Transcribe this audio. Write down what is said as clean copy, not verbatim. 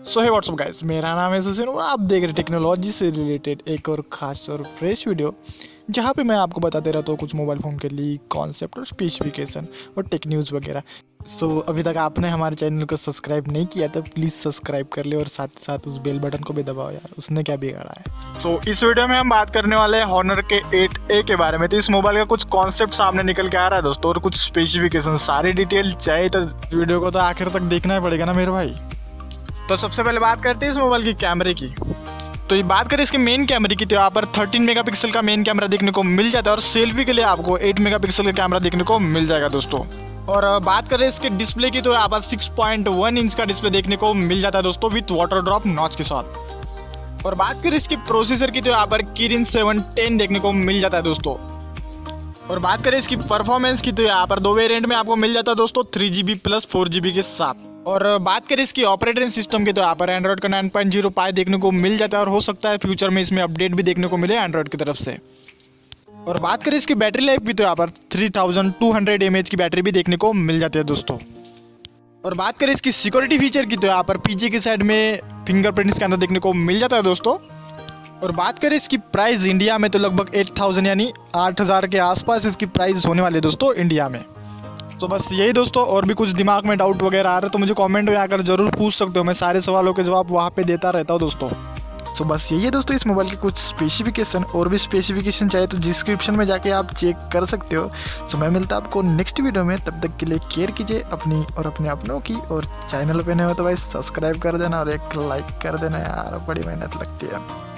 सो हे WhatsApp guys, मेरा नाम है सुशील और आप देख रहे टेक्नोलॉजी से रिलेटेड एक और खास और फ्रेश वीडियो जहाँ पे मैं आपको बताते रहता हूँ कुछ मोबाइल फ़ोन के लीक कॉन्सेप्ट और स्पेसिफिकेशन और टेक न्यूज़ वगैरह। सो अभी तक आपने हमारे चैनल को सब्सक्राइब नहीं किया तो प्लीज़ सब्सक्राइब कर ले और साथ ही साथ उस बेल बटन को भी दबाओ यार, उसने क्या बिगाड़ा है। तो इस वीडियो में हम बात करने वाले हैं हॉनर के 8A के बारे में। तो इस मोबाइल का कुछ कॉन्सेप्ट सामने निकल के आ रहा है दोस्तों और कुछ स्पेसिफिकेशन, सारी डिटेल चाहिए तो वीडियो को तो आखिर तक देखना ही पड़ेगा ना मेरे भाई। तो सबसे पहले बात करते हैं इस मोबाइल की कैमरे की। तो ये बात करें इसके मेन कैमरे की तो यहाँ पर 13 मेगापिक्सल का मेन कैमरा देखने को मिल जाता है और सेल्फी के लिए आपको 8 मेगापिक्सल का कैमरा देखने को मिल जाएगा दोस्तों। और बात करें इसके डिस्प्ले की तो यहाँ पर 6.1 इंच का डिस्प्ले देखने को मिल जाता है दोस्तों विथ वाटर ड्रॉप नॉच के साथ। और बात करें इसकी प्रोसेसर की तो यहाँ पर Kirin 710 देखने को मिल जाता है दोस्तों। और बात करें इसकी परफॉर्मेंस की तो यहाँ पर दो वेरिएंट में आपको मिल जाता है दोस्तों, 3GB प्लस 4GB के साथ। और बात करें इसकी ऑपरेटिंग सिस्टम की तो यहाँ पर एंड्रॉइड का 9.0 पाई देखने को मिल जाता है और हो सकता है फ्यूचर में इसमें अपडेट भी देखने को मिले एंड्रॉइड की तरफ से। और बात करें इसकी बैटरी लाइफ की तो यहाँ पर 3200 mAh की बैटरी भी देखने को मिल जाती है दोस्तों। और बात करें इसकी सिक्योरिटी फीचर की तो यहाँ पर पीछे की साइड में फिंगरप्रिंट स्कैनर देखने को मिल जाता है दोस्तों। और बात करें इसकी प्राइस इंडिया में तो लगभग 8000 यानी 8000 के आसपास इसकी प्राइस होने वाली है दोस्तों इंडिया में। तो बस यही दोस्तों, और भी कुछ दिमाग में डाउट वगैरह आ रहे तो मुझे कमेंट में आकर जरूर पूछ सकते हो, मैं सारे सवालों के जवाब वहाँ पे देता रहता हूँ दोस्तों। तो बस यही है दोस्तों इस मोबाइल के कुछ स्पेसिफिकेशन, और भी स्पेसिफिकेशन चाहिए तो डिस्क्रिप्शन में जाके आप चेक कर सकते हो। तो मैं मिलता हूँ आपको नेक्स्ट वीडियो में, तब तक के लिए केयर कीजिए अपनी और अपने अपनों की। और चैनल पे नए हो तो भाई सब्सक्राइब कर देना और एक लाइक कर देना यार, बड़ी मेहनत लगती है।